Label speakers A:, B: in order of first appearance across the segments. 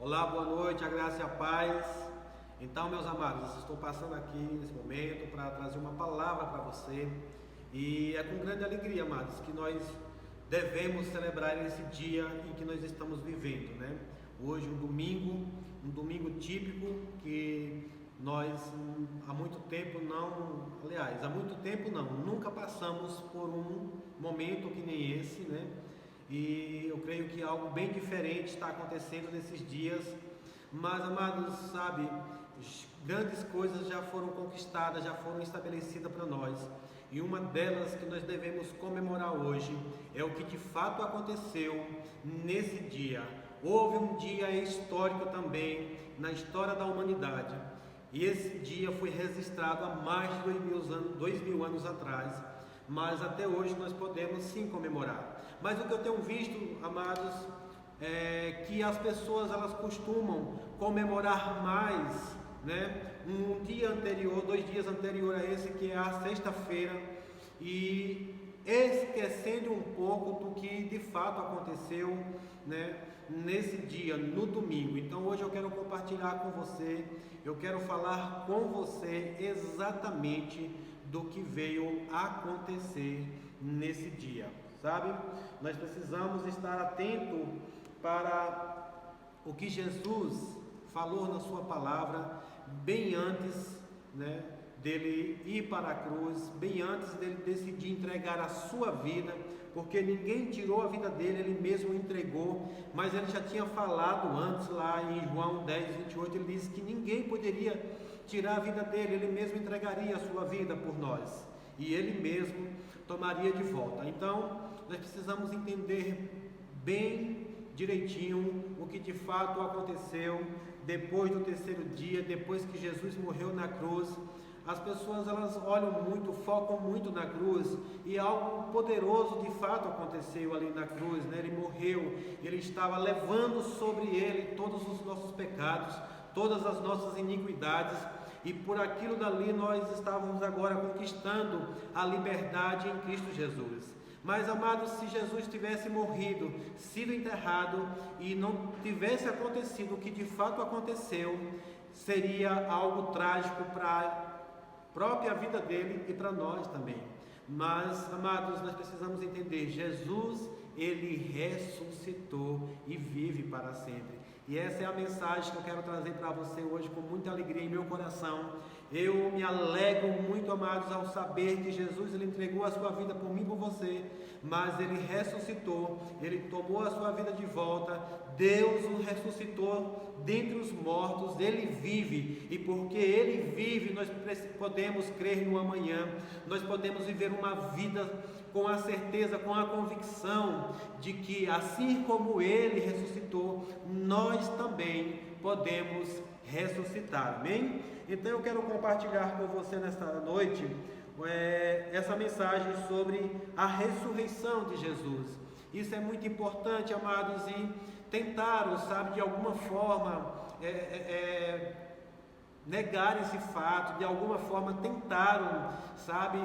A: Olá, boa noite, a graça e a paz. Então, meus amados, estou passando aqui nesse momento para trazer uma palavra para você. E é com grande alegria, amados, que nós devemos celebrar esse dia em que nós estamos vivendo, né? Hoje, um domingo típico que nós há muito tempo não, nunca passamos por um momento que nem esse, né? E eu creio que algo bem diferente está acontecendo nesses dias. Mas, amados, sabe, grandes coisas já foram conquistadas, já foram estabelecidas para nós. E uma delas que nós devemos comemorar hoje é o que de fato aconteceu nesse dia. Houve um dia histórico também na história da humanidade. E esse dia foi registrado há mais de 2.000 anos atrás. Mas até hoje nós podemos sim comemorar. Mas o que eu tenho visto, amados, é que as pessoas elas costumam comemorar mais, né? Um dia anterior, 2 dias anterior a esse, que é a sexta-feira, e esquecendo um pouco do que de fato aconteceu, né? Nesse dia, no domingo. Então hoje eu quero compartilhar com você, eu quero falar com você exatamente do que veio acontecer nesse dia, sabe? Nós precisamos estar atento para o que Jesus falou na sua palavra, bem antes, né, dele ir para a cruz, bem antes dele decidir entregar a sua vida, porque ninguém tirou a vida dele, ele mesmo entregou, mas ele já tinha falado antes, lá em João 10:28, ele disse que ninguém poderia tirar a vida dele, ele mesmo entregaria a sua vida por nós, e ele mesmo tomaria de volta. Então, nós precisamos entender bem direitinho o que de fato aconteceu depois do terceiro dia, depois que Jesus morreu na cruz. As pessoas elas olham muito, focam muito na cruz, e algo poderoso de fato aconteceu ali na cruz, né? Ele morreu, ele estava levando sobre ele todos os nossos pecados, todas as nossas iniquidades, e por aquilo dali nós estávamos agora conquistando a liberdade em Cristo Jesus. Mas, amados, se Jesus tivesse morrido, sido enterrado e não tivesse acontecido o que de fato aconteceu, seria algo trágico para a própria vida dele e para nós também. Mas, amados, nós precisamos entender, Jesus, ele ressuscitou e vive para sempre. E essa é a mensagem que eu quero trazer para você hoje com muita alegria em meu coração. Eu me alegro muito, amados, ao saber que Jesus ele entregou a sua vida por mim e por você, mas ele ressuscitou, ele tomou a sua vida de volta, Deus o ressuscitou dentre os mortos, ele vive, e porque ele vive, nós podemos crer no amanhã, nós podemos viver uma vida com a certeza, com a convicção de que assim como ele ressuscitou, nós também podemos ressuscitar, amém? Então eu quero compartilhar com você nesta noite essa mensagem sobre a ressurreição de Jesus. Isso é muito importante, amados, e tentaram, sabe, de alguma forma negar esse fato, de alguma forma tentaram, sabe,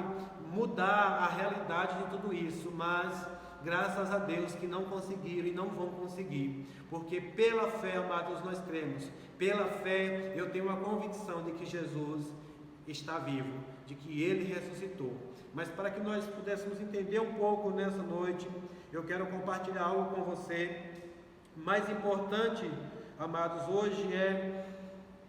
A: mudar a realidade de tudo isso, mas graças a Deus que não conseguiram e não vão conseguir, porque pela fé, amados, nós cremos, pela fé eu tenho a convicção de que Jesus está vivo, de que ele ressuscitou. Mas para que nós pudéssemos entender um pouco nessa noite, eu quero compartilhar algo com você. Mais importante, amados, hoje é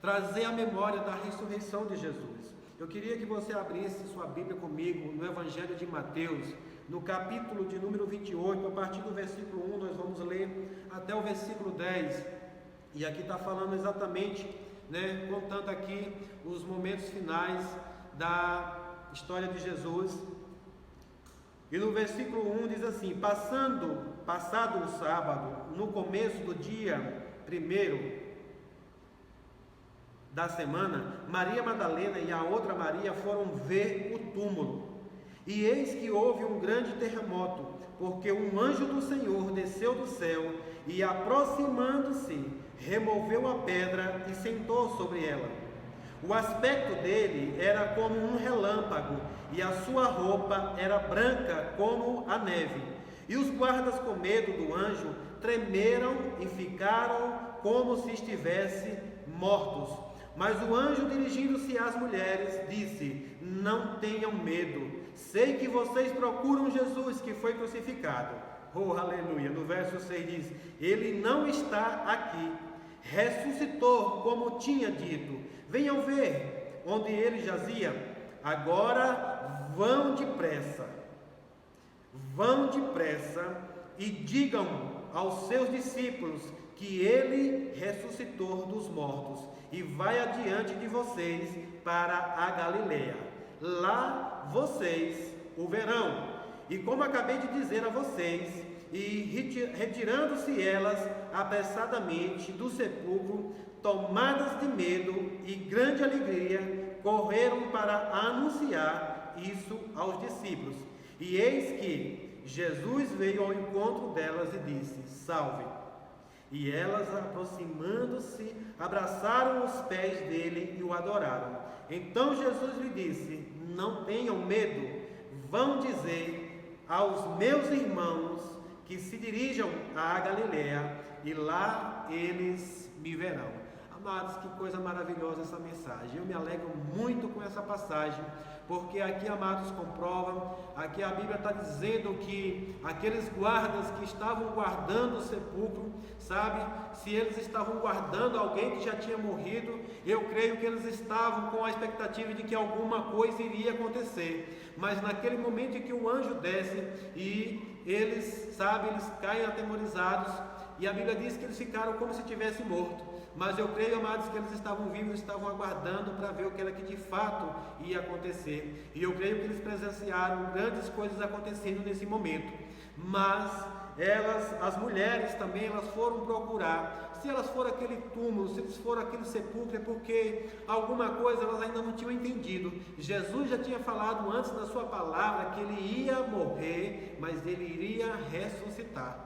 A: trazer a memória da ressurreição de Jesus. Eu queria que você abrisse sua Bíblia comigo no Evangelho de Mateus, no capítulo de número 28, a partir do versículo 1, nós vamos ler até o versículo 10, e aqui está falando exatamente, né, contando aqui os momentos finais da história de Jesus. E no versículo 1 diz assim: passado o sábado, no começo do dia primeiro da semana, Maria Madalena e a outra Maria foram ver o túmulo. E eis que houve um grande terremoto, porque um anjo do Senhor desceu do céu e, aproximando-se, removeu a pedra e sentou sobre ela. O aspecto dele era como um relâmpago, e a sua roupa era branca como a neve. E os guardas, com medo do anjo, tremeram e ficaram como se estivessem mortos. Mas o anjo, dirigindo-se às mulheres, disse: não tenham medo, sei que vocês procuram Jesus que foi crucificado. Oh, aleluia! No verso 6 diz: ele não está aqui, ressuscitou como tinha dito. Venham ver onde ele jazia. Agora vão depressa e digam aos seus discípulos que ele ressuscitou dos mortos e vai adiante de vocês para a Galileia. Lá vocês o verão. E como acabei de dizer a vocês, e retirando-se elas apressadamente do sepulcro, tomadas de medo e grande alegria, correram para anunciar isso aos discípulos. E eis que Jesus veio ao encontro delas e disse: salve! E elas, aproximando-se, abraçaram os pés dele e o adoraram. Então Jesus lhe disse: não tenham medo, vão dizer aos meus irmãos que se dirijam à Galileia, e lá eles me verão. Amados, que coisa maravilhosa essa mensagem. Eu me alegro muito com essa passagem, porque aqui, amados, comprovam, aqui a Bíblia está dizendo que aqueles guardas que estavam guardando o sepulcro, sabe, se eles estavam guardando alguém que já tinha morrido, eu creio que eles estavam com a expectativa de que alguma coisa iria acontecer. Mas naquele momento em que o anjo desce e eles, sabe, eles caem atemorizados, e a Bíblia diz que eles ficaram como se tivessem morto. Mas eu creio, amados, que eles estavam vivos, estavam aguardando para ver o que era que de fato ia acontecer. E eu creio que eles presenciaram grandes coisas acontecendo nesse momento. Mas elas, as mulheres também, elas foram procurar. Se elas foram aquele túmulo, se eles foram aquele sepulcro, é porque alguma coisa elas ainda não tinham entendido. Jesus já tinha falado antes na sua palavra que ele ia morrer, mas ele iria ressuscitar.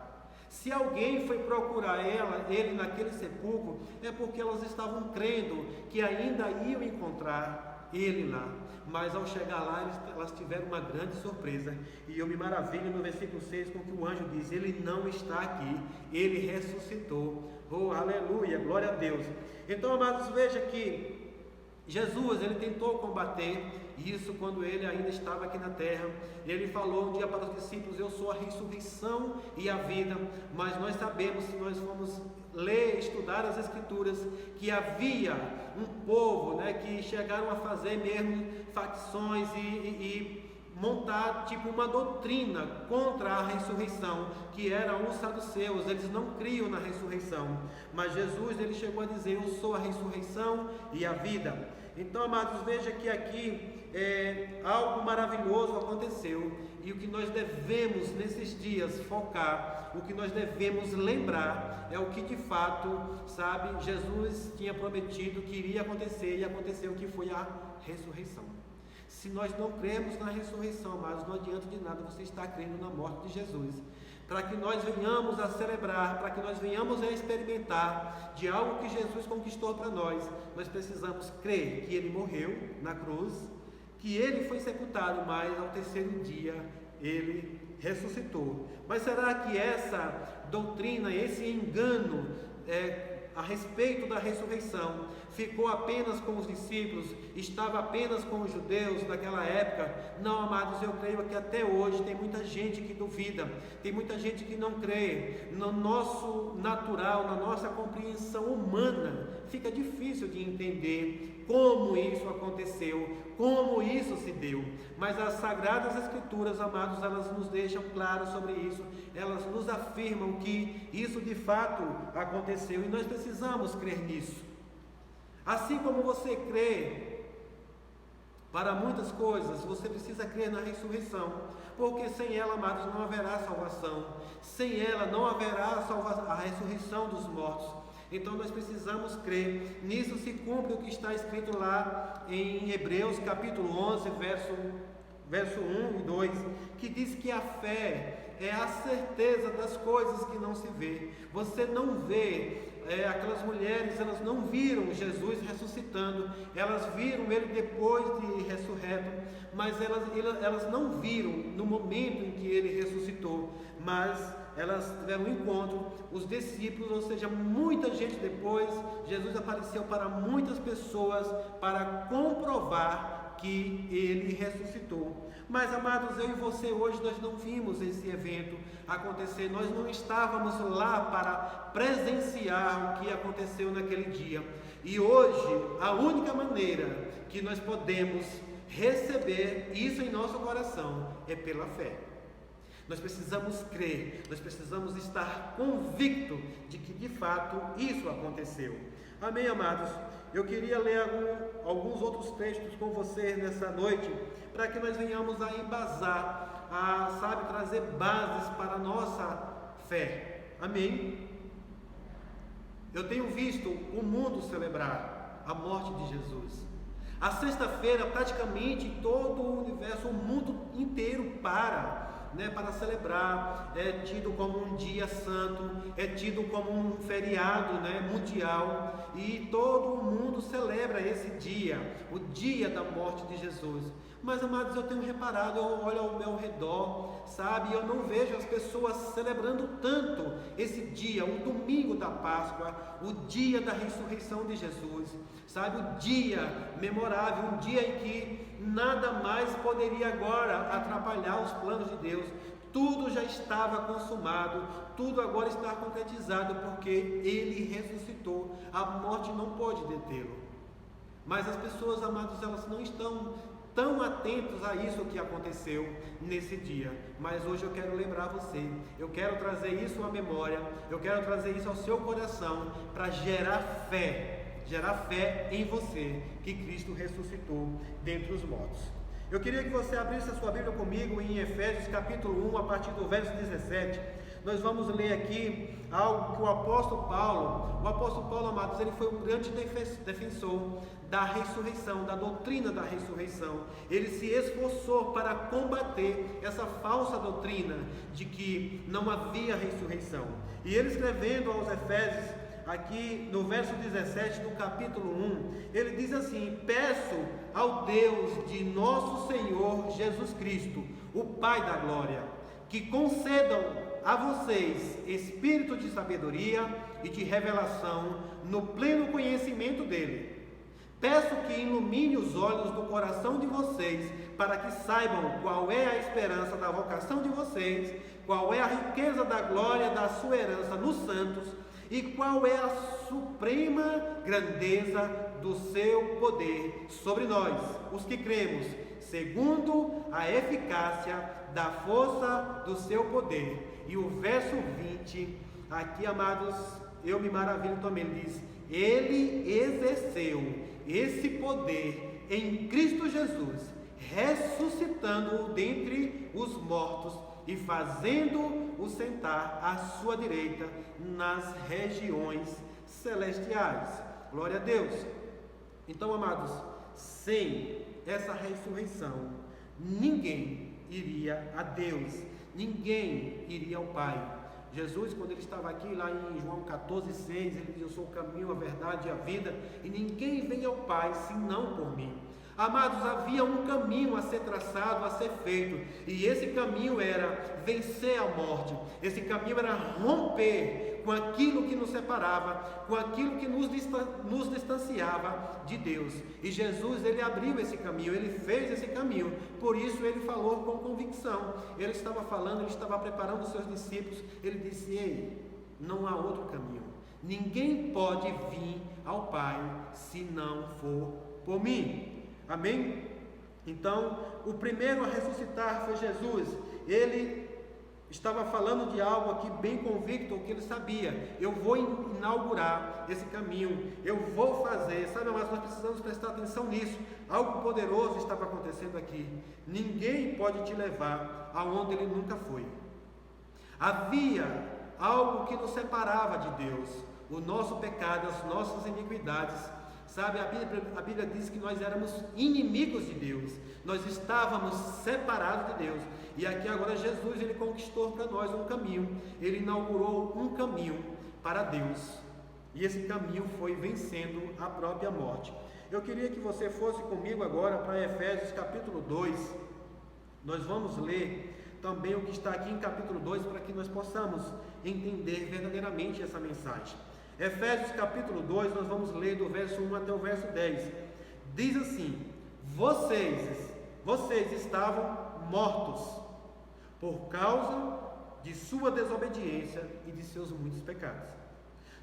A: Se alguém foi procurar ele naquele sepulcro, é porque elas estavam crendo que ainda iam encontrar ele lá. Mas ao chegar lá, elas tiveram uma grande surpresa. E eu me maravilho no versículo 6 com que o anjo diz: ele não está aqui, ele ressuscitou. Oh, aleluia, glória a Deus. Então, amados, veja que Jesus, ele tentou combater isso quando ele ainda estava aqui na terra. Ele falou um dia para os discípulos: eu sou a ressurreição e a vida. Mas nós sabemos, se nós formos ler, estudar as escrituras, que havia um povo, né, que chegaram a fazer mesmo facções e montar tipo uma doutrina contra a ressurreição, que eram os saduceus. Eles não criam na ressurreição, mas Jesus, ele chegou a dizer: eu sou a ressurreição e a vida. Então, amados, veja que aqui algo maravilhoso aconteceu, e o que nós devemos nesses dias focar, o que nós devemos lembrar, é o que de fato, sabe, Jesus tinha prometido que iria acontecer, e aconteceu, que foi a ressurreição. Se nós não cremos na ressurreição, amados, não adianta de nada você estar crendo na morte de Jesus. Para que nós venhamos a celebrar, para que nós venhamos a experimentar de algo que Jesus conquistou para nós, nós precisamos crer que ele morreu na cruz, que ele foi sepultado, mas ao terceiro dia ele ressuscitou. Mas será que essa doutrina, esse engano a respeito da ressurreição ficou apenas com os discípulos, estava apenas com os judeus naquela época? Não, amados, eu creio que até hoje tem muita gente que duvida, tem muita gente que não crê. No nosso natural, na nossa compreensão humana, fica difícil de entender como isso aconteceu, como isso se deu. Mas as Sagradas Escrituras, amados, elas nos deixam claro sobre isso, elas nos afirmam que isso de fato aconteceu, e nós precisamos crer nisso. Assim como você crê para muitas coisas, você precisa crer na ressurreição, porque sem ela, amados, não haverá salvação. Sem ela não haverá a ressurreição dos mortos. Então nós precisamos crer. Nisso se cumpre o que está escrito lá em Hebreus capítulo 11, verso 1 e 2, que diz que a fé é a certeza das coisas que não se vê. Você não vê. Aquelas mulheres, elas não viram Jesus ressuscitando, elas viram ele depois de ressurreto, mas elas não viram no momento em que ele ressuscitou. mas elas tiveram um encontro, os discípulos, ou seja, muita gente depois, Jesus apareceu para muitas pessoas para comprovar que ele ressuscitou. Mas, amados, eu e você hoje nós não vimos esse evento acontecer, nós não estávamos lá para presenciar o que aconteceu naquele dia. E hoje, a única maneira que nós podemos receber isso em nosso coração é pela fé. Nós precisamos crer, nós precisamos estar convictos de que de fato isso aconteceu. Amém, amados? Eu queria ler alguns outros textos com vocês nessa noite, para que nós venhamos a embasar, trazer bases para a nossa fé. Amém? Eu tenho visto o mundo celebrar a morte de Jesus. A sexta-feira, praticamente todo o universo, o mundo inteiro para celebrar. É tido como um dia santo, é tido como um feriado mundial, e todo o mundo celebra esse dia, o dia da morte de Jesus. Mas, amados, eu tenho reparado, eu olho ao meu redor, sabe, eu não vejo as pessoas celebrando tanto esse dia, o domingo da Páscoa, o dia da ressurreição de Jesus, sabe, o dia memorável, um dia em que nada mais poderia agora atrapalhar os planos de Deus. Tudo já estava consumado, tudo agora está concretizado, porque Ele ressuscitou, a morte não pode detê-lo. Mas as pessoas, amados, elas não estão tão atentos a isso que aconteceu nesse dia. Mas hoje eu quero lembrar você, eu quero trazer isso à memória, eu quero trazer isso ao seu coração, para gerar fé em você, que Cristo ressuscitou dentre os mortos. Eu queria que você abrisse a sua Bíblia comigo em Efésios capítulo 1, a partir do verso 17. Nós vamos ler aqui algo que o apóstolo Paulo, amados, ele foi um grande defensor da ressurreição, da doutrina da ressurreição. Ele se esforçou para combater essa falsa doutrina de que não havia ressurreição. E ele, escrevendo aos Efésios, aqui no verso 17 do capítulo 1, ele diz assim: peço ao Deus de nosso Senhor Jesus Cristo, o Pai da glória, que concedam a vocês espírito de sabedoria e de revelação no pleno conhecimento dele. Peço que ilumine os olhos do coração de vocês, para que saibam qual é a esperança da vocação de vocês, qual é a riqueza da glória da sua herança nos santos, e qual é a suprema grandeza do seu poder sobre nós, os que cremos, segundo a eficácia da força do seu poder. E o verso 20, aqui, amados, eu me maravilho também, ele diz: ele exerceu esse poder em Cristo Jesus, ressuscitando-o dentre os mortos e fazendo-o sentar à sua direita nas regiões celestiais. Glória a Deus. Então, amados, sem essa ressurreição, ninguém iria a Deus, ninguém iria ao Pai. Jesus, quando ele estava aqui, lá em João 14,6, ele diz: eu sou o caminho, a verdade e a vida, e ninguém vem ao Pai senão por mim. Amados, havia um caminho a ser traçado, a ser feito, e esse caminho era vencer a morte, esse caminho era romper com aquilo que nos separava, com aquilo que nos distanciava de Deus. E Jesus, ele abriu esse caminho, ele fez esse caminho, por isso ele falou com convicção. Ele estava falando, ele estava preparando os seus discípulos, ele disse: ei, não há outro caminho, ninguém pode vir ao Pai se não for por mim. Amém? Então, o primeiro a ressuscitar foi Jesus. Ele estava falando de algo aqui bem convicto, o que ele sabia: eu vou inaugurar esse caminho, eu vou fazer. Sabe, mas nós precisamos prestar atenção nisso. Algo poderoso estava acontecendo aqui. Ninguém pode te levar aonde ele nunca foi. Havia algo que nos separava de Deus, o nosso pecado, as nossas iniquidades. Sabe, a Bíblia diz que nós éramos inimigos de Deus, nós estávamos separados de Deus, e aqui agora Jesus, ele conquistou para nós um caminho, ele inaugurou um caminho para Deus, e esse caminho foi vencendo a própria morte. Eu queria que você fosse comigo agora para Efésios capítulo 2, nós vamos ler também o que está aqui em capítulo 2, para que nós possamos entender verdadeiramente essa mensagem. Efésios capítulo 2, nós vamos ler do verso 1 até o verso 10. Diz assim: vocês estavam mortos por causa de sua desobediência e de seus muitos pecados,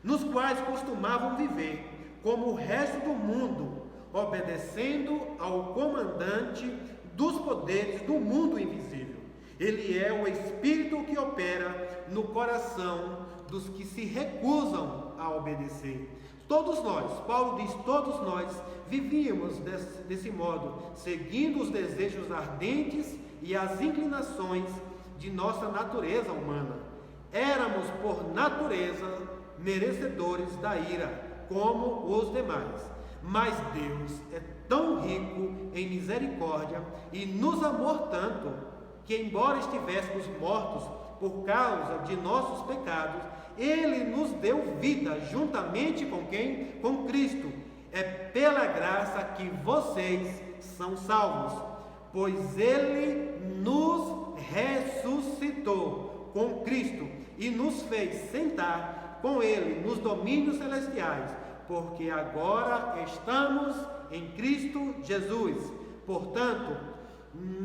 A: nos quais costumavam viver como o resto do mundo, obedecendo ao comandante dos poderes do mundo invisível. Ele é o Espírito que opera no coração dos que se recusam a obedecer. Todos nós, Paulo diz, todos nós vivíamos desse modo, seguindo os desejos ardentes e as inclinações de nossa natureza humana. Éramos, por natureza, merecedores da ira, como os demais. Mas Deus é tão rico em misericórdia e nos amou tanto, que embora estivéssemos mortos por causa de nossos pecados, Ele nos deu vida juntamente com quem? Com Cristo. É pela graça que vocês são salvos, pois Ele nos ressuscitou com Cristo e nos fez sentar com Ele nos domínios celestiais, porque agora estamos em Cristo Jesus. Portanto,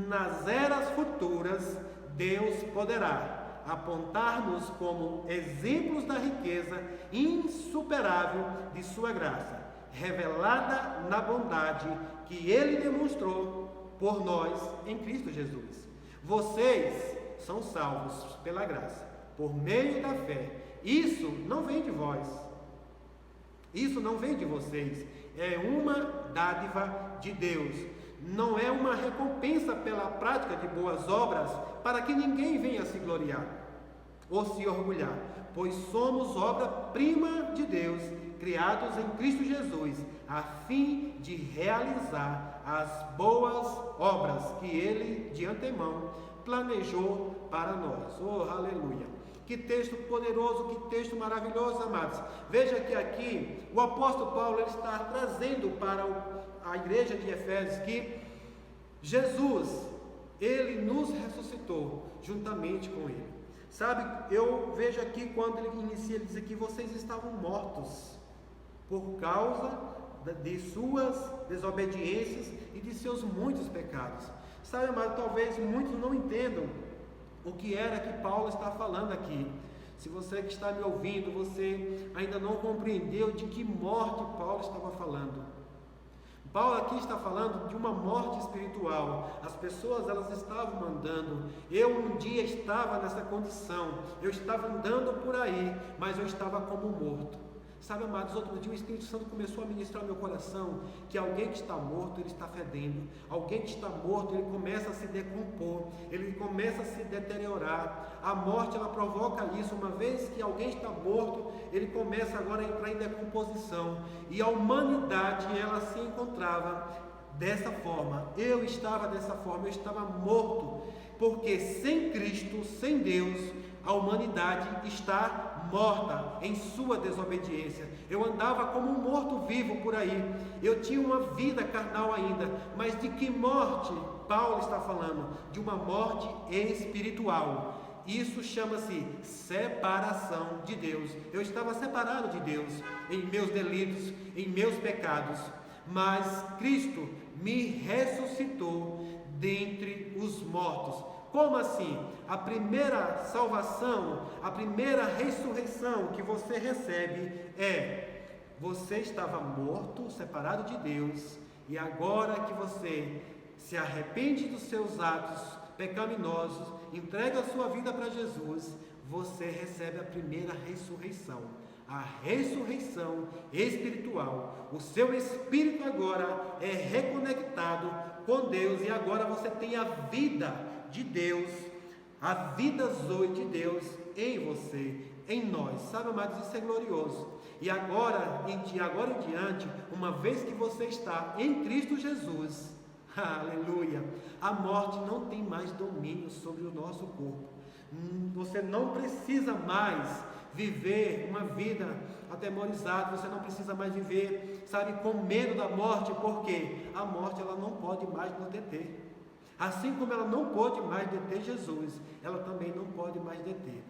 A: nas eras futuras, Deus poderá apontar-nos como exemplos da riqueza insuperável de sua graça, revelada na bondade que Ele demonstrou por nós em Cristo Jesus. Vocês são salvos pela graça, por meio da fé. Isso não vem de vós, isso não vem de vocês, é uma dádiva de Deus. Não é uma recompensa pela prática de boas obras, para que ninguém venha se gloriar ou se orgulhar, pois somos obra-prima de Deus, criados em Cristo Jesus, a fim de realizar as boas obras que Ele de antemão planejou para nós. Oh, aleluia! Que texto poderoso, que texto maravilhoso, amados. Veja que aqui o apóstolo Paulo ele está trazendo para a igreja de Efésios que Jesus, Ele nos ressuscitou juntamente com Ele. Sabe, eu vejo aqui quando ele inicia, ele diz aqui: vocês estavam mortos por causa de suas desobediências e de seus muitos pecados. Sabe, amado, talvez muitos não entendam o que era que Paulo está falando aqui. Se você que está me ouvindo, você ainda não compreendeu de que morte Paulo estava falando. Paulo aqui está falando de uma morte espiritual. As pessoas elas estavam andando. Eu um dia estava nessa condição. Eu estava andando por aí, mas eu estava como morto. Sabe, amados, outro dia o Espírito Santo começou a ministrar no meu coração que alguém que está morto, ele está fedendo. Alguém que está morto, ele começa a se decompor, ele começa a se deteriorar. A morte, ela provoca isso. Uma vez que alguém está morto, ele começa agora a entrar em decomposição. E a humanidade, ela se encontrava dessa forma. Eu estava dessa forma, eu estava morto. Porque sem Cristo, sem Deus, a humanidade está morta em sua desobediência. Eu andava como um morto-vivo por aí. Eu tinha uma vida carnal ainda. Mas de que morte Paulo está falando? De uma morte espiritual. Isso chama-se separação de Deus. Eu estava separado de Deus em meus delitos, em meus pecados. Mas Cristo me ressuscitou dentre os mortos. Como assim? A primeira salvação, a primeira ressurreição que você recebe é: você estava morto, separado de Deus, e agora que você se arrepende dos seus atos pecaminosos, entrega a sua vida para Jesus, você recebe a primeira ressurreição. A ressurreição espiritual. O seu espírito agora é reconectado com Deus, e agora você tem a vida de Deus, a vida zoe de Deus em você, em nós. Sabe, amados, isso é glorioso. E agora em diante, uma vez que você está em Cristo Jesus, aleluia, a morte não tem mais domínio sobre o nosso corpo. Você não precisa mais viver uma vida atemorizada, você não precisa mais viver, sabe, com medo da morte, porque a morte ela não pode mais nos deter. Assim como ela não pôde mais deter Jesus, ela também não pode mais deter.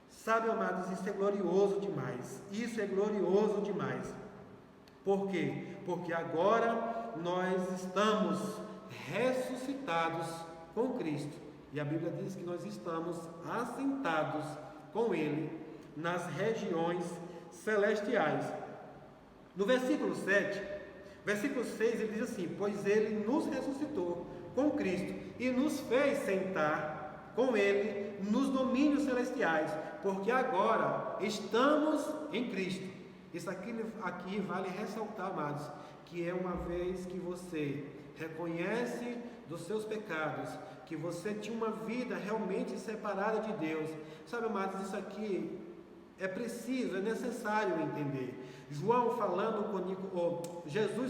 A: Sabe, amados, isso é glorioso demais. Isso é glorioso demais. Por quê? Porque agora nós estamos ressuscitados com Cristo. E a Bíblia diz que nós estamos assentados com Ele nas regiões celestiais. No versículo 7, versículo 6, ele diz assim: pois Ele nos ressuscitou com Cristo e nos fez sentar com Ele nos domínios celestiais, porque agora estamos em Cristo. Isso aqui vale ressaltar, amados, que é uma vez que você reconhece dos seus pecados, que você tinha uma vida realmente separada de Deus. Sabe, amados, isso aqui é preciso, é necessário entender. Jesus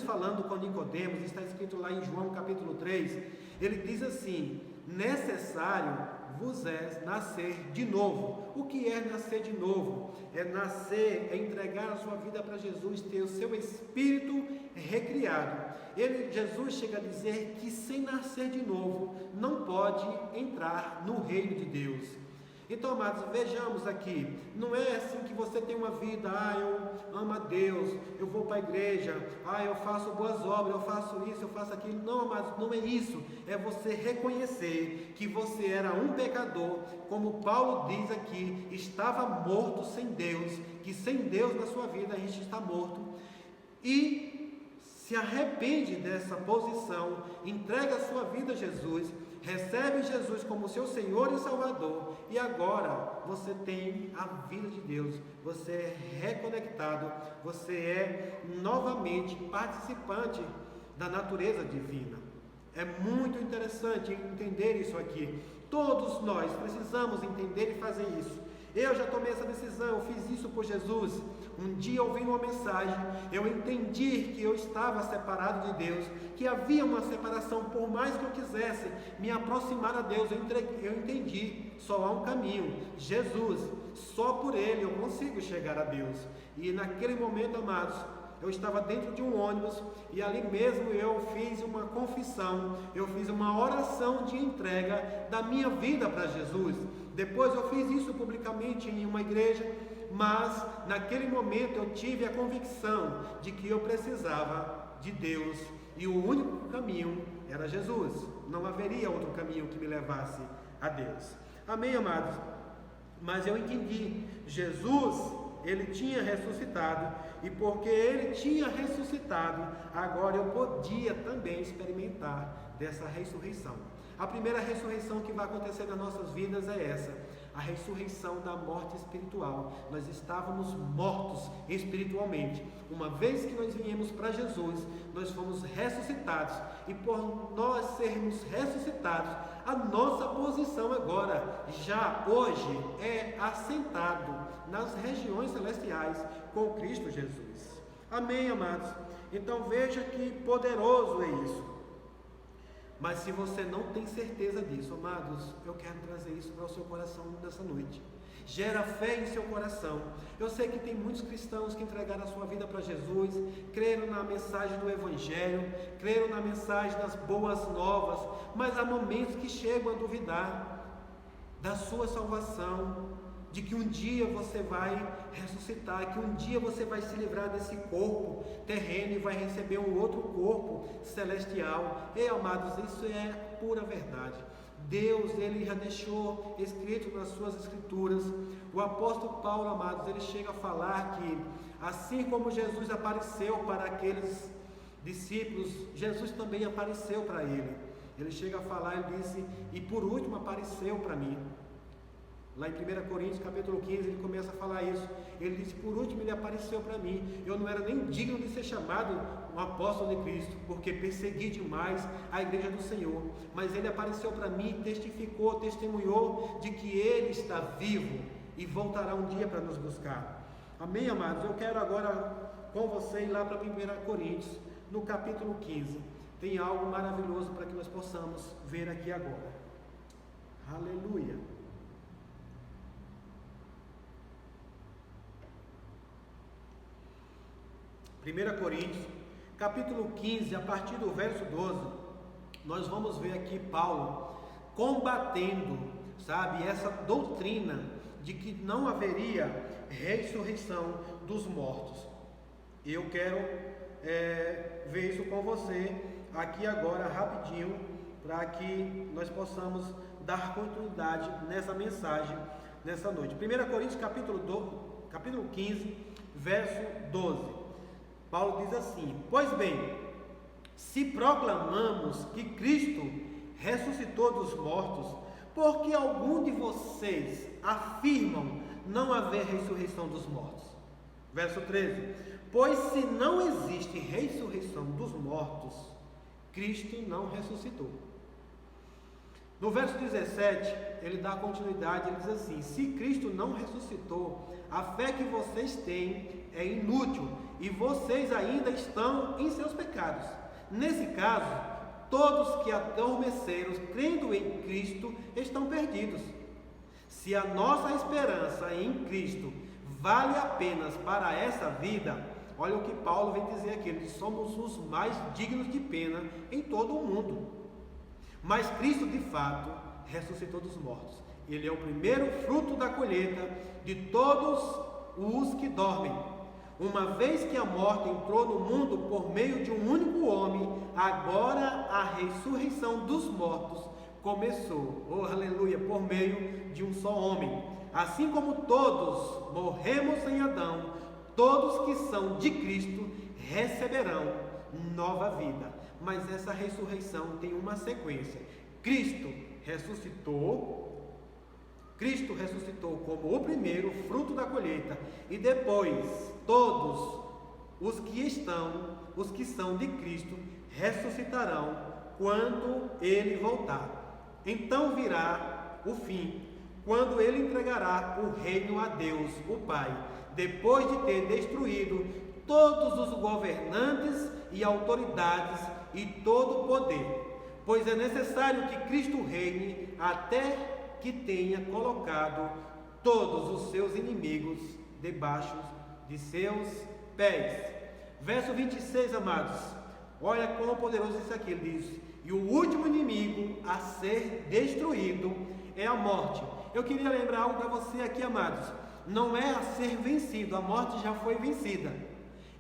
A: falando com Nicodemos, está escrito lá em João capítulo 3, ele diz assim: necessário vos é nascer de novo. O que é nascer de novo? É nascer, é entregar a sua vida para Jesus, ter o seu espírito recriado. Jesus chega a dizer que sem nascer de novo, não pode entrar no reino de Deus. Então, amados, vejamos aqui, não é assim que você tem uma vida, eu amo a Deus, eu vou para a igreja, eu faço boas obras, eu faço isso, eu faço aquilo. Não, amados, não é isso. É você reconhecer que você era um pecador, como Paulo diz aqui, estava morto sem Deus, que sem Deus na sua vida a gente está morto, e se arrepende dessa posição, entrega a sua vida a Jesus, recebe Jesus como seu Senhor e Salvador, e agora você tem a vida de Deus, você é reconectado, você é novamente participante da natureza divina. É muito interessante entender isso aqui. Todos nós precisamos entender e fazer isso. Eu já tomei essa decisão, eu fiz isso por Jesus. Um dia ouvindo uma mensagem, eu entendi que eu estava separado de Deus, que havia uma separação, por mais que eu quisesse me aproximar a Deus, eu entendi, só há um caminho, Jesus, só por Ele eu consigo chegar a Deus. E naquele momento, amados, eu estava dentro de um ônibus e ali mesmo eu fiz uma confissão, eu fiz uma oração de entrega da minha vida para Jesus. Depois eu fiz isso publicamente em uma igreja, mas naquele momento eu tive a convicção de que eu precisava de Deus e o único caminho era Jesus. Não haveria outro caminho que me levasse a Deus. Amém, amados? Mas eu entendi, Jesus, Ele tinha ressuscitado, e porque Ele tinha ressuscitado, agora eu podia também experimentar dessa ressurreição. A primeira ressurreição que vai acontecer nas nossas vidas é essa, a ressurreição da morte espiritual. Nós estávamos mortos espiritualmente. Uma vez que nós viemos para Jesus, nós fomos ressuscitados, e por nós sermos ressuscitados, a nossa posição agora, já hoje, é assentado nas regiões celestiais com Cristo Jesus. Amém, amados? Então veja que poderoso é isso. Mas se você não tem certeza disso, amados, eu quero trazer isso para o seu coração nessa noite. Gera fé em seu coração. Eu sei que tem muitos cristãos que entregaram a sua vida para Jesus, creram na mensagem do Evangelho, creram na mensagem das boas novas, mas há momentos que chegam a duvidar da sua salvação, de que um dia você vai ressuscitar, que um dia você vai se livrar desse corpo terreno e vai receber um outro corpo celestial. E, amados, isso é pura verdade. Deus, Ele já deixou escrito nas suas escrituras. O apóstolo Paulo, amados, ele chega a falar que assim como Jesus apareceu para aqueles discípulos, Jesus também apareceu para ele. Ele chega a falar, ele disse, e por último apareceu para mim. Lá em 1 Coríntios capítulo 15, ele começa a falar isso. Ele disse, por último ele apareceu para mim. Eu não era nem digno de ser chamado um apóstolo de Cristo, porque persegui demais a igreja do Senhor. Mas ele apareceu para mim, testificou, testemunhou de que ele está vivo e voltará um dia para nos buscar. Amém, amados? Eu quero agora com você ir lá para 1 Coríntios, no capítulo 15. Tem algo maravilhoso para que nós possamos ver aqui agora. Aleluia! 1 Coríntios, capítulo 15, a partir do verso 12, nós vamos ver aqui Paulo combatendo, sabe, essa doutrina de que não haveria ressurreição dos mortos. E eu quero ver isso com você aqui agora rapidinho, para que nós possamos dar continuidade nessa mensagem nessa noite. 1 Coríntios capítulo 15, verso 12. Paulo diz assim: pois bem, se proclamamos que Cristo ressuscitou dos mortos, por que algum de vocês afirmam não haver ressurreição dos mortos? Verso 13: pois se não existe ressurreição dos mortos, Cristo não ressuscitou. No verso 17, ele dá continuidade, ele diz assim: se Cristo não ressuscitou, a fé que vocês têm é inútil e vocês ainda estão em seus pecados. Nesse caso, todos que adormeceram crendo em Cristo estão perdidos. Se a nossa esperança em Cristo vale apenas para essa vida, olha o que Paulo vem dizer aqui, ele diz: somos os mais dignos de pena em todo o mundo. Mas Cristo de fato ressuscitou dos mortos. Ele é o primeiro fruto da colheita de todos os que dormem. Uma vez que a morte entrou no mundo por meio de um único homem, agora a ressurreição dos mortos começou, oh aleluia, por meio de um só homem. Assim como todos morremos em Adão, todos que são de Cristo receberão nova vida. Mas essa ressurreição tem uma sequência. Cristo ressuscitou como o primeiro fruto da colheita, e depois todos os que são de Cristo ressuscitarão quando ele voltar. Então virá o fim, quando ele entregará o reino a Deus, o Pai, depois de ter destruído todos os governantes e autoridades e todo o poder, pois é necessário que Cristo reine até que tenha colocado todos os seus inimigos debaixo de seus pés. Verso 26, amados, olha quão poderoso isso aqui. Ele diz: e o último inimigo a ser destruído é a morte. Eu queria lembrar algo para você aqui, amados: não é a ser vencido, a morte já foi vencida,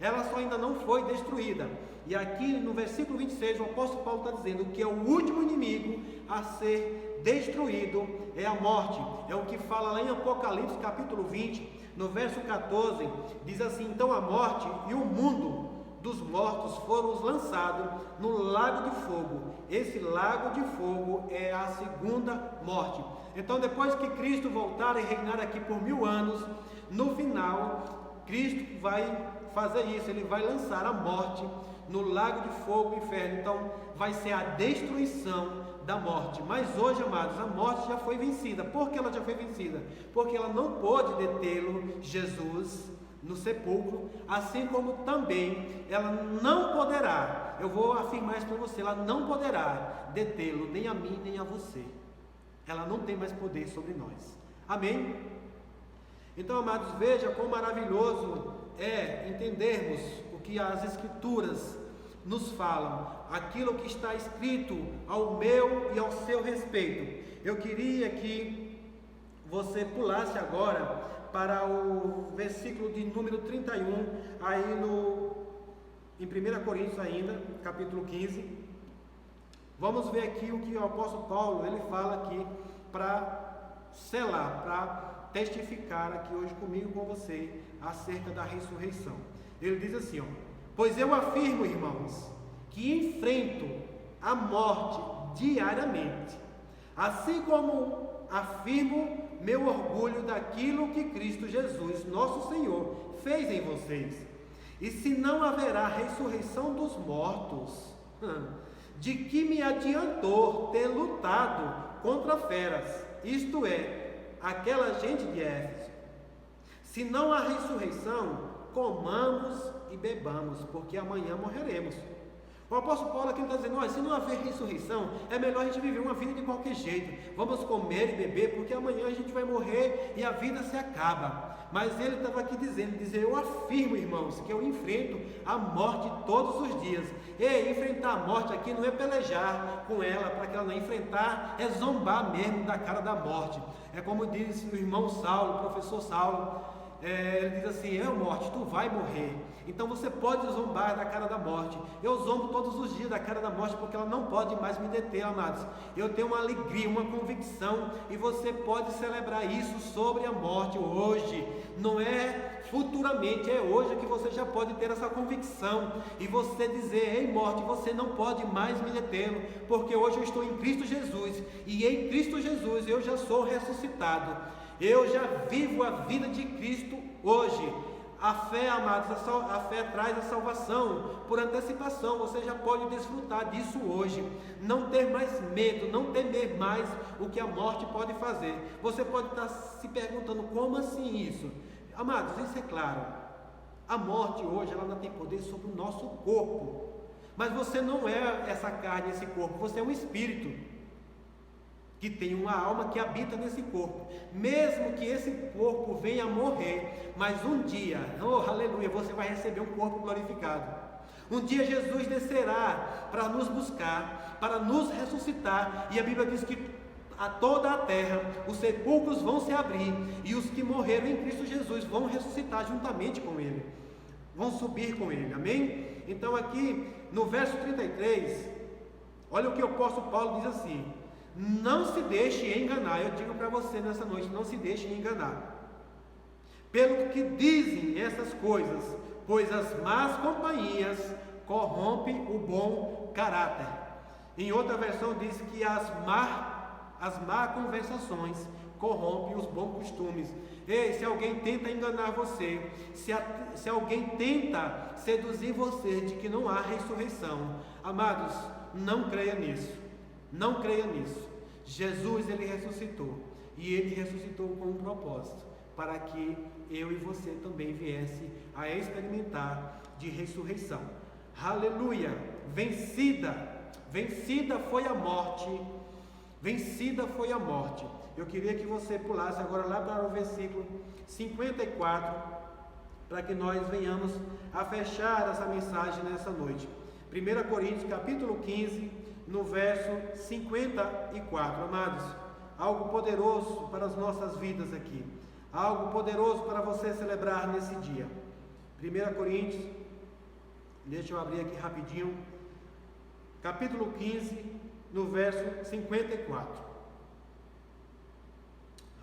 A: ela só ainda não foi destruída. E aqui no versículo 26, o apóstolo Paulo está dizendo que é o último inimigo a ser destruído é a morte. É o que fala lá em Apocalipse capítulo 20, no verso 14, diz assim: então a morte e o mundo dos mortos foram lançados no lago de fogo. Esse lago de fogo é a segunda morte. Então, depois que Cristo voltar e reinar aqui por 1000 anos, no final, Cristo vai fazer isso, ele vai lançar a morte no lago de fogo e inferno. Então vai ser a destruição da morte. Mas hoje, amados, a morte já foi vencida. Por que ela já foi vencida? Porque ela não pôde detê-lo, Jesus, no sepulcro, assim como também ela não poderá, eu vou afirmar isso para você, ela não poderá detê-lo, nem a mim, nem a você. Ela não tem mais poder sobre nós. Amém? Então, amados, veja quão maravilhoso é entendermos o que as Escrituras nos falam, aquilo que está escrito ao meu e ao seu respeito. Eu queria que você pulasse agora para o versículo de número 31, aí em 1 Coríntios ainda, capítulo 15. Vamos ver aqui o que o apóstolo Paulo ele fala aqui para selar, para testificar aqui hoje comigo, com você, acerca da ressurreição. Ele diz assim, pois eu afirmo, irmãos, que enfrento a morte diariamente, assim como afirmo meu orgulho daquilo que Cristo Jesus, nosso Senhor, fez em vocês. E se não haverá ressurreição dos mortos, de que me adiantou ter lutado contra feras, isto é, aquela gente de Éfeso? Se não há ressurreição, comamos e bebamos, porque amanhã morreremos. O apóstolo Paulo aqui está dizendo, se não haver ressurreição, é melhor a gente viver uma vida de qualquer jeito. Vamos comer e beber, porque amanhã a gente vai morrer e a vida se acaba. Mas ele estava aqui dizendo, eu afirmo, irmãos, que eu enfrento a morte todos os dias. E enfrentar a morte aqui não é pelejar com ela, para que ela não enfrentar, é zombar mesmo da cara da morte. É como diz o irmão Saulo, o professor Saulo, ele diz assim, morte, tu vai morrer. Então você pode zombar da cara da morte. Eu zombo todos os dias da cara da morte, porque ela não pode mais me deter, amados. Eu tenho uma alegria, uma convicção, e você pode celebrar isso sobre a morte hoje. Não é futuramente, é hoje que você já pode ter essa convicção, e você dizer, ei morte, você não pode mais me detê-lo, porque hoje eu estou em Cristo Jesus, e em Cristo Jesus eu já sou ressuscitado. Eu já vivo a vida de Cristo hoje. A fé, amados, a fé traz a salvação por antecipação. Você já pode desfrutar disso hoje. Não ter mais medo, não temer mais o que a morte pode fazer. Você pode estar se perguntando, como assim isso? Amados, isso é claro. A morte hoje, ela não tem poder sobre o nosso corpo. Mas você não é essa carne, esse corpo. Você é um espírito que tem uma alma que habita nesse corpo. Mesmo que esse corpo venha a morrer, mas um dia, aleluia, você vai receber um corpo glorificado. Um dia Jesus descerá para nos buscar, para nos ressuscitar, e a Bíblia diz que a toda a terra os sepulcros vão se abrir, e os que morreram em Cristo Jesus vão ressuscitar juntamente com Ele, vão subir com Ele, amém? Então aqui no verso 33, olha o que o apóstolo Paulo diz assim: não se deixe enganar. Eu digo para você nessa noite, não se deixe enganar pelo que dizem essas coisas, pois as más companhias corrompem o bom caráter. Em outra versão diz que as má conversações corrompem os bons costumes. Ei, se alguém tenta enganar você, se alguém tenta seduzir você de que não há ressurreição, amados, não creia nisso. Não creia nisso. Jesus, ele ressuscitou, e ele ressuscitou com um propósito, para que eu e você também viesse a experimentar de ressurreição. Aleluia! Vencida foi a morte. Vencida foi a morte. Eu queria que você pulasse agora lá para o versículo 54, para que nós venhamos a fechar essa mensagem nessa noite. 1 Coríntios capítulo 15, no verso 54, amados, algo poderoso para as nossas vidas aqui, algo poderoso para você celebrar nesse dia. 1 Coríntios, deixa eu abrir aqui rapidinho, capítulo 15, no verso 54,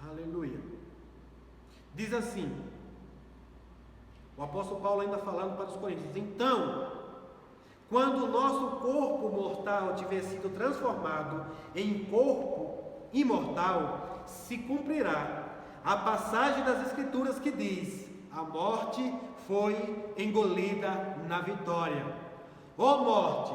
A: aleluia, diz assim, o apóstolo Paulo ainda falando para os coríntios: então, quando o nosso corpo mortal tiver sido transformado em corpo imortal, se cumprirá a passagem das Escrituras que diz: a morte foi engolida na vitória. Ó morte,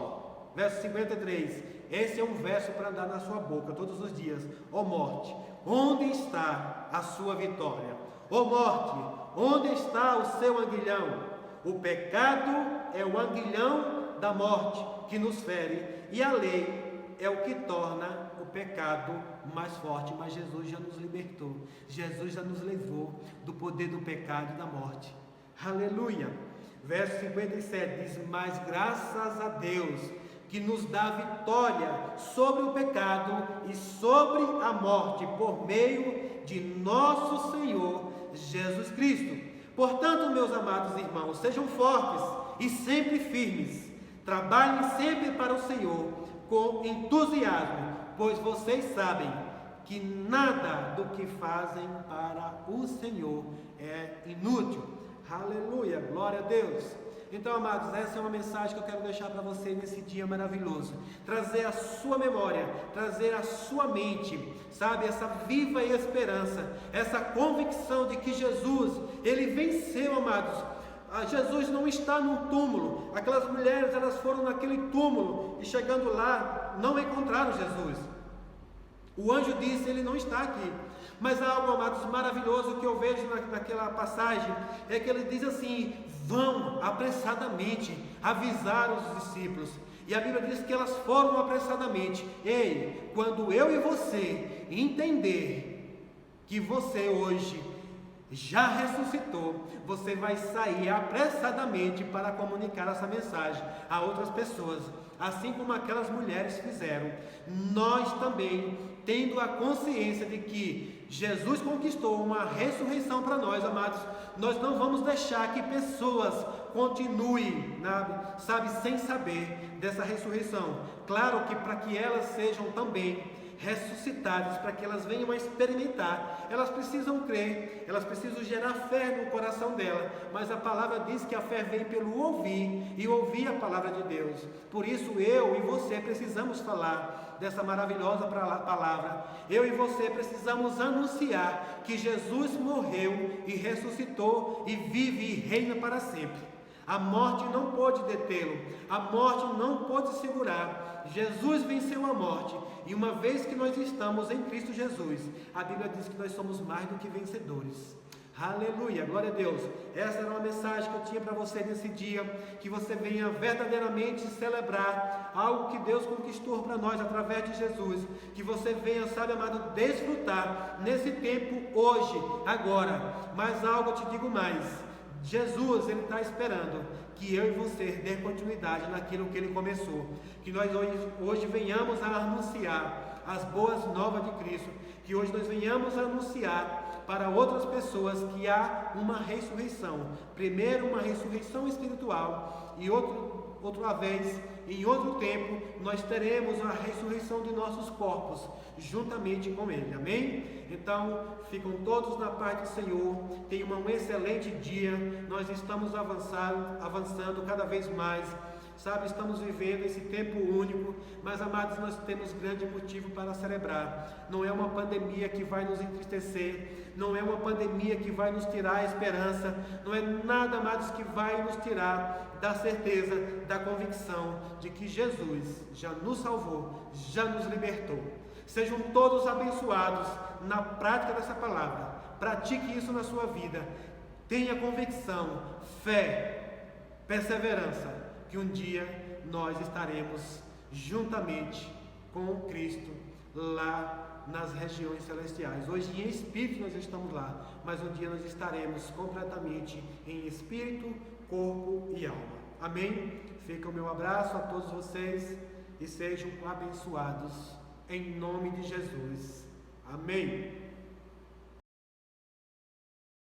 A: verso 53, esse é um verso para andar na sua boca todos os dias. Ó morte, onde está a sua vitória? Ó morte, onde está o seu aguilhão? O pecado é o aguilhão da morte que nos fere, e a lei é o que torna o pecado mais forte. Mas Jesus já nos libertou, Jesus já nos levou do poder do pecado e da morte. Aleluia. Verso 57 diz: mas graças a Deus que nos dá vitória sobre o pecado e sobre a morte por meio de nosso Senhor Jesus Cristo. Portanto, meus amados irmãos, sejam fortes e sempre firmes. Trabalhem sempre para o Senhor com entusiasmo, pois vocês sabem que nada do que fazem para o Senhor é inútil. Aleluia, glória a Deus. Então, amados, essa é uma mensagem que eu quero deixar para você nesse dia maravilhoso. Trazer a sua memória, trazer a sua mente, sabe, essa viva esperança, essa convicção de que Jesus, ele venceu, amados. Jesus não está num túmulo. Aquelas mulheres, elas foram naquele túmulo e chegando lá, não encontraram Jesus. O anjo disse: ele não está aqui. Mas há algo, amados, maravilhoso que eu vejo naquela passagem, é que ele diz assim: vão apressadamente avisar os discípulos. E a Bíblia diz que elas foram apressadamente. Ei, quando eu e você entender que você hoje já ressuscitou, você vai sair apressadamente para comunicar essa mensagem a outras pessoas, assim como aquelas mulheres fizeram. Nós também, tendo a consciência de que Jesus conquistou uma ressurreição para nós, amados, nós não vamos deixar que pessoas continuem, sem saber dessa ressurreição. Claro que para que elas sejam também ressuscitadas, para que elas venham a experimentar, elas precisam crer, elas precisam gerar fé no coração dela, mas a palavra diz que a fé vem pelo ouvir, e ouvir a palavra de Deus. Por isso eu e você precisamos falar dessa maravilhosa palavra. Eu e você precisamos anunciar que Jesus morreu e ressuscitou e vive e reina para sempre. A morte não pôde detê-lo, a morte não pôde segurar. Jesus venceu a morte, e uma vez que nós estamos em Cristo Jesus, a Bíblia diz que nós somos mais do que vencedores. Aleluia, glória a Deus. Essa era uma mensagem que eu tinha para você nesse dia, que você venha verdadeiramente celebrar algo que Deus conquistou para nós através de Jesus, que você venha, sabe, amado, desfrutar nesse tempo hoje, agora. Mas algo eu te digo mais: Jesus, Ele está esperando que eu e você dê continuidade naquilo que Ele começou, que nós hoje venhamos a anunciar as boas novas de Cristo, que hoje nós venhamos a anunciar para outras pessoas que há uma ressurreição. Primeiro uma ressurreição espiritual, e outra vez, em outro tempo, nós teremos a ressurreição de nossos corpos, juntamente com Ele, amém? Então, ficam todos na paz do Senhor, tenham um excelente dia. Nós estamos avançando cada vez mais, sabe, estamos vivendo esse tempo único, mas, amados, nós temos grande motivo para celebrar. Não é uma pandemia que vai nos entristecer, não é uma pandemia que vai nos tirar a esperança, não é nada, amados, que vai nos tirar da certeza, da convicção de que Jesus já nos salvou, já nos libertou. Sejam todos abençoados na prática dessa palavra. Pratique isso na sua vida. Tenha convicção, fé, perseverança, que um dia nós estaremos juntamente com Cristo lá nas regiões celestiais. Hoje em espírito nós estamos lá, mas um dia nós estaremos completamente em espírito, corpo e alma. Amém? Fica o meu abraço a todos vocês e sejam abençoados em nome de Jesus. Amém.